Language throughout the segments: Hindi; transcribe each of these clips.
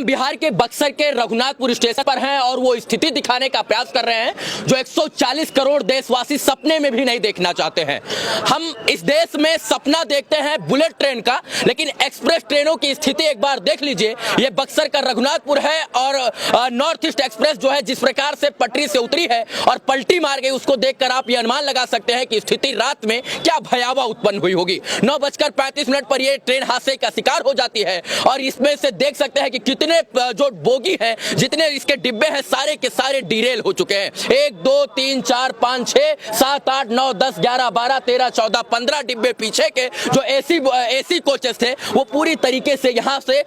बिहार के बक्सर के रघुनाथपुर स्टेशन पर हैं और वो स्थिति दिखाने का प्रयास कर रहे हैं जो 140 करोड़ देशवासी सपने में भी नहीं देखना चाहते हैं। हम इस देश में सपना देखते हैं बुलेट ट्रेन का, लेकिन एक्सप्रेस ट्रेनों की स्थिति एक बार देख लीजिए। ये बक्सर का रघुनाथपुर है और नॉर्थ ईस्ट एक्सप्रेस जो है जिस प्रकार से पटरी से उतरी है और पलटी मार गई, उसको देखकर आप ये अनुमान लगा सकते हैं कि स्थिति रात में क्या भयावह उत्पन्न हुई होगी। 9:35 पर यह ट्रेन हादसे का शिकार हो जाती है और इसमें से देख सकते हैं कि कितने जो बोगी हैं, जितने इसके डिब्बे हैं, सारे के सारे डिरेल हो चुके हैं। 1 2 3 4 5 6 7 8 9 10 11 12 13 14 15 डिब्बे पीछे के जो एसी कोचेस थे वो पूरी तरीके से यहाँ से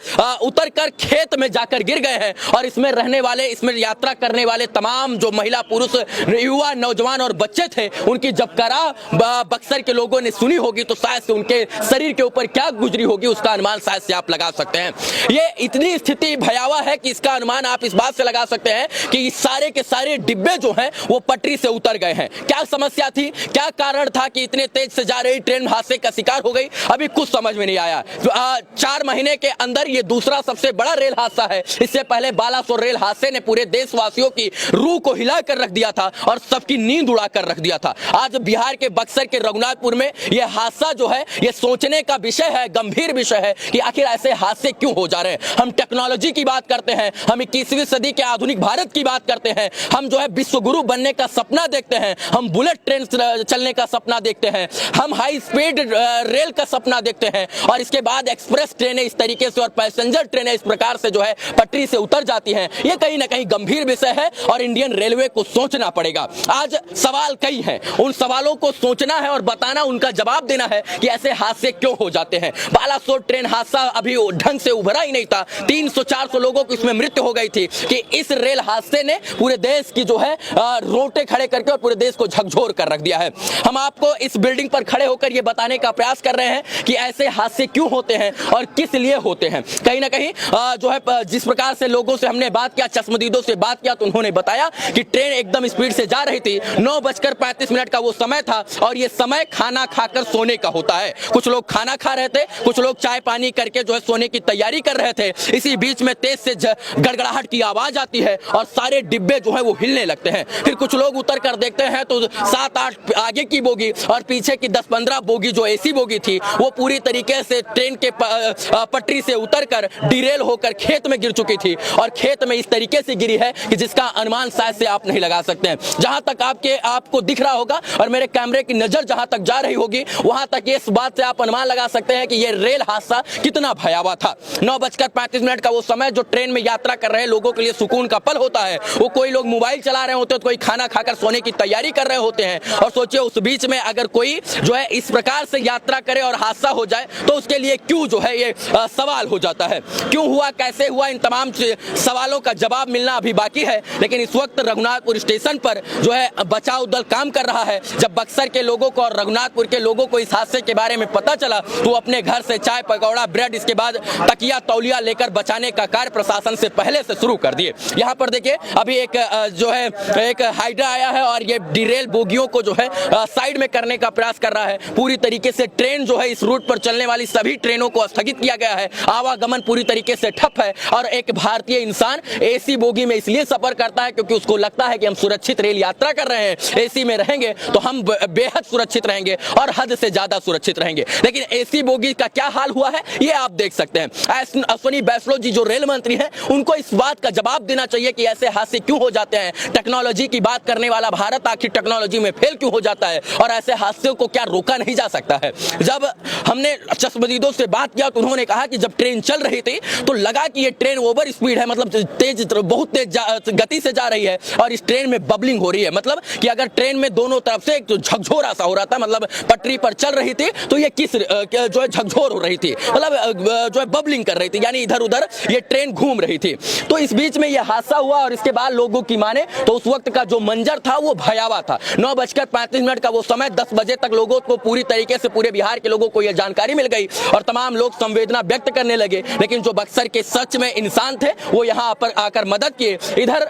उतर कर खेत में जाकर गिर गए हैं और इसमें रहने वाले, इसमें यात्रा करने वाले तमाम जो महिला, पुरुष, युवा, नौजवान और बच्चे थे, उनकी जब करा बक्सर के लोगों ने सुनी होगी तो शायद से उनके शरीर के ऊपर क्या गुजरी होगी उसका अनुमान शायद से आप लगा सकते हैं। ये इतनी स्थिति भयावह है कि इसका अनुमान आप इस बात से लगा सकते हैं कि सारे के सारे डिब्बे जो हैं वो पटरी से उतर गए हैं। क्या समस्या थी, क्या कारण था कि इतने तेज से जा रही ट्रेन हादसे का शिकार हो गई, अभी कुछ समझ में नहीं आया। 4 महीने के अंदर ये दूसरा सबसे बड़ा रेल हादसा है। इससे पहले बालासोर रेल हादसे ने पूरे देशवासियों की रूह को हिला कर रख दिया था और सबकी नींद उड़ा कर रख दिया था। आज बिहार के बक्सर के रघुनाथपुर में यह हादसा जो है ये सोचने का विषय है, गंभीर विषय है कि आखिर ऐसे हादसे क्यों हो जा रहे हैं। हम टेक्नोलॉजी की बात करते हैं, हम 21वीं सदी के आधुनिक भारत की बात करते हैं, हम जो है विश्व गुरु बनने का सपना देखते हैं, हम बुलेट ट्रेन चलने का सपना देखते हैं, हम हाई स्पीड रेल का सपना देखते हैं और इसके बाद एक्सप्रेस ट्रेनें इस तरीके से और पैसेंजर ट्रेनें इस प्रकार से जो है पटरी से उतर जाती हैं। ये कहीं ना कहीं गंभीर विषय है और इंडियन रेलवे को सोचना पड़ेगा। आज सवाल कई हैं, उन सवालों को सोचना है और बताना, उनका जवाब देना है कि ऐसे हादसे क्यों हो जाते हैं। बालासोर ट्रेन हादसा अभी ढंग से उभरा ही नहीं था, 300-400 लोगों की इसमें मृत्यु हो गई थी कि इस रेल हादसे ने पूरे देश की जो है रोटे खड़े करके और पूरे देश को झकझोर कर रख दिया है। हम आपको इस बिल्डिंग पर खड़े होकर ये बताने का प्रयास कर रहे हैं कि ऐसे हादसे क्यों होते हैं और किस लिए होते हैं। कहीं ना कहीं जो है जिस प्रकार से लोगों से हमने बात किया, चश्मदीदों से बात किया, तो उन्होंने बताया कि ट्रेन एकदम स्पीड से जा रही थी। 9:35 का वो समय था और ये समय खाना खाकर सोने का होता है। कुछ लोग खाना खा रहे थे, कुछ लोग चाय पानी करके जो है सोने की तैयारी कर रहे थे। इसी बीच में तेज से गड़गड़ाहट की आवाज आती है और सारे डिब्बे जो है वो हिलने लगते हैं। फिर कुछ लोग उतर कर देखते हैं तो 7-8 आगे की बोगी और पीछे की 10-15 बोगी जो एसी बोगी थी वो पूरी तरीके से ट्रेन के पटरी से उतरकर डिरेल होकर खेत में गिर चुकी थी और खेत में इस तरीके से गिरी है कि जिसका अनुमान शायद से आप नहीं लगा सकते हैं। जहां तक आपको दिख रहा होगा और मेरे कैमरे की नजर जहां तक जा रही होगी वहां तक इस बात से आप अनुमान लगा सकते हैं कि यह रेल हादसा कितना भयावह था। 9:35 का वो समय जो ट्रेन में यात्रा कर रहे लोगों के लिए सुकून का पल होता है। वो कोई लोग मोबाइल चला रहे होते हैं तो कोई खाना खाकर सोने की तैयारी कर रहे होते हैं और सोचिए उस बीच में अगर कोई जो है इस प्रकार से यात्रा करे और हादसा हो जाए तो उसके लिए क्यों जो है ये सवाल हो जाता है। क्यों हुआ, कैसे हुआ, इन तमाम सवालों का जवाब मिलना अभी बाकी है। लेकिन इस वक्त रघुनाथपुर स्टेशन पर जो है बचाव दल काम कर रहा है। जब बक्सर के लोगों को और रघुनाथपुर के लोगों को इस हादसे के बारे में पता चला तो अपने घर से चाय, पकौड़ा, ब्रेड, इसके बाद तकिया, तौलिया लेकर बचाने का कार्य प्रशासन से पहले से शुरू कर दिए। यहाँ पर देखिए अभी एक जो है एक हाइड्रा आया है और ये डिरेल बोगियों को जो है साइड में करने का प्रयास कर रहा है। पूरी तरीके से ट्रेन जो है इस रूट पर चलने वाली सभी ट्रेनों को स्थगित किया गया है। आवागमन पूरी तरीके से ठप है और एक भारतीय इंसान एसी बोगी में इसलिए सफर करता है क्योंकि उसको लगता है कि हम सुरक्षित रेल यात्रा कर रहे हैं, एसी में रहेंगे तो हम बेहद सुरक्षित रहेंगे और हद से ज्यादा सुरक्षित रहेंगे। लेकिन एसी बोगी का क्या हाल हुआ है ये आप देख सकते हैं। अश्विनी वैष्णव जी जो रेल मंत्री हैं उनको इस बात का जवाब देना चाहिए कि ऐसे हादसे क्यों हो जाते हैं। टेक्नोलॉजी की बात करने वाला भारत आखिर टेक्नोलॉजी में फेल क्यों हो जाता है और ऐसे हादसों को क्या रोका नहीं जा सकता है। जब हमने चश्मदीदों से बात किया तो उन्होंने कहा कि जब ट्रेन चल रही थी तो लगा कि ये ट्रेन ओवर स्पीड है, मतलब बहुत तेज गति से जा रही है और इस ट्रेन में बबलिंग हो रही है। मतलब कि अगर ट्रेन में दोनों तरफ से एक झकझोर सा हो रहा था, मतलब पटरी पर चल रही थी तो ये किस जो है झकझोर हो रही थी, मतलब जो है बबलिंग कर रही थी, यानी इधर उधर ये ट्रेन घूम रही थी। तो इस बीच में ये हादसा हुआ और इसके बाद लोगों की माने तो उस वक्त का जो मंजर था वो भयावह था। 9:35 का वो समय 10 बजे तक लोगों को पूरी तरीके से, पूरे बिहार के लोगों को यह जानकारी मिल गई और तमाम लोग संवेदना व्यक्त करने लगे। लेकिन जो बक्सर के सच में इंसान थे वो यहाँ पर आकर मदद किए। इधर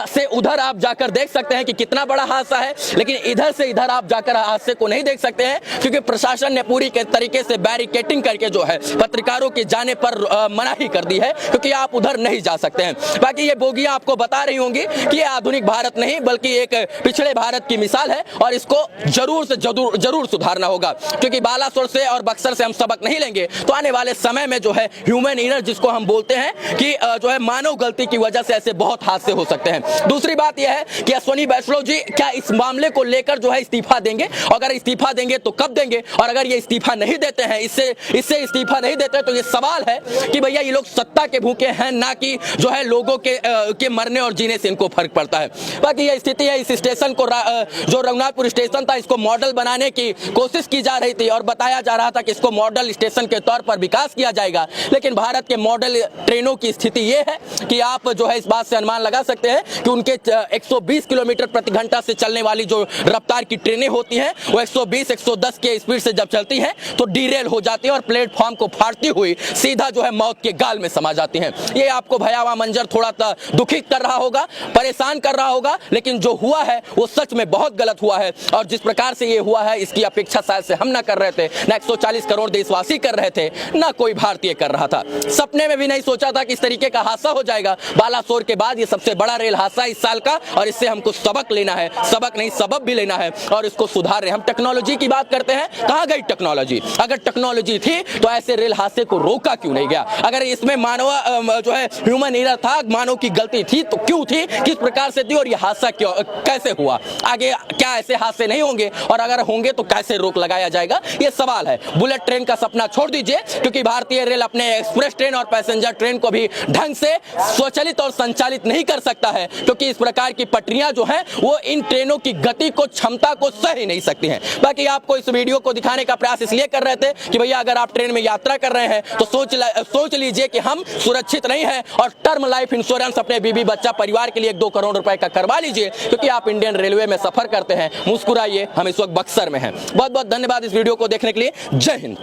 से उधर आप जाकर देख सकते हैं कि कितना बड़ा हादसा है, लेकिन इधर से इधर आप जाकर हादसे को नहीं देख सकते हैं क्योंकि प्रशासन ने पूरी तरीके से बैरिकेटिंग करके जो है पत्रकारों के जाने पर मनाही कर दी है क्योंकि आप उधर नहीं जा सकते हैं। बाकी ये बोगियां आपको बता रही होंगी कि ये आधुनिक भारत नहीं बल्कि एक पिछड़े भारत की मिसाल है और इसको जरूर सुधारना होगा, क्योंकि बालासोर से और बक्सर से हम सबक नहीं लेंगे तो आने वाले समय में जो है ह्यूमन एरर जिसको हम बोलते हैं कि जो है मानव गलती की वजह से ऐसे बहुत हादसे हो सकते हैं। दूसरी बात यह है कि अश्विनी वैष्णव जी क्या इस मामले को लेकर जो है इस्तीफा देंगे, अगर इस्तीफा देंगे तो कब देंगे, और अगर ये इस्तीफा नहीं देते हैं, इससे इस्तीफा नहीं देते तो ये सवाल है कि भैया ये लोग सत्ता के भूखे हैं ना कि जो है लोगों के मरने और जीने से इनको फर्क पड़ता है। बाकी ये स्थिति है, इस स्टेशन को जो रघुनाथपुर स्टेशन था इसको मॉडल बनाने की कोशिश की जा रही थी और बताया जा रहा था कि इसको मॉडल स्टेशन के तौर पर विकास किया जाएगा, लेकिन भारत के मॉडल ट्रेनों की स्थिति ये है कि आप जो है इस बात से अनुमान लगा सकते हैं कि उनके 120 किलोमीटर प्रति घंटा से चलने वाली जो रफ्तार की ट्रेनें होती हैं वो 120-110 के स्पीड से जब चलती हैं तो डीरेल हो जाती है और प्लेटफॉर्म को फाड़ती हुई सीधा जो है मौत के गाल में समा जाती हैं। ये आपको भयावह मंजर थोड़ा दुखित कर रहा होगा, परेशान कर रहा होगा, लेकिन जो हुआ है वो सच में बहुत गलत हुआ है और जिस प्रकार से ये हुआ है इसकी अपेक्षा शायद से हम ना कर रहे थे, ना 140 करोड़ देशवासी कर रहे थे, ना कोई भारतीय कर रहा था। सपने में भी नहीं सोचा था कि इस तरीके का हादसा हो जाएगा। बालासोर के बाद ये सबसे बड़ा रेल हादसा इस साल का और इससे हमको सबक लेना है, सबक नहीं सबब भी लेना है और इसको सुधार रहे। हम टेक्नोलॉजी की बात करते हैं, कहां गई टेक्नोलॉजी? अगर टेक्नोलॉजी थी तो ऐसे रेल हादसे को रोका क्यों नहीं गया? अगर इसमें मानव जो है ह्यूमन एरर था, मानव की गलती थी तो क्यों थी, किस प्रकार से थी और ये हादसा क्यों कैसे हुआ? आगे क्या ऐसे हादसे नहीं होंगे और अगर होंगे तो कैसे रोक लगाया जाएगा, ये सवाल है। बुलेट ट्रेन का सपना छोड़ दीजिए, क्योंकि भारतीय रेल अपने एक्सप्रेस ट्रेन और पैसेंजर ट्रेन को भी ढंग से स्वचालित और संचालित नहीं कर सकता है, क्योंकि इस प्रकार की पटरियां जो हैं वो इन ट्रेनों की गति को, क्षमता को सह ही नहीं सकती हैं। बाकी आपको इस वीडियो को दिखाने का प्रयास इसलिए कर रहे थे कि भैया अगर आप ट्रेन में यात्रा कर रहे हैं तो सोच लीजिए कि हम सुरक्षित नहीं हैं और टर्म लाइफ इंश्योरेंस अपने बीबी बच्चा परिवार के लिए 2 करोड़ रुपए का करवा लीजिए, क्योंकि आप इंडियन रेलवे में सफर करते हैं। मुस्कुराइए, हम इस वक्त बक्सर में हैं। बहुत बहुत धन्यवाद इस वीडियो को देखने के लिए। जय हिंद।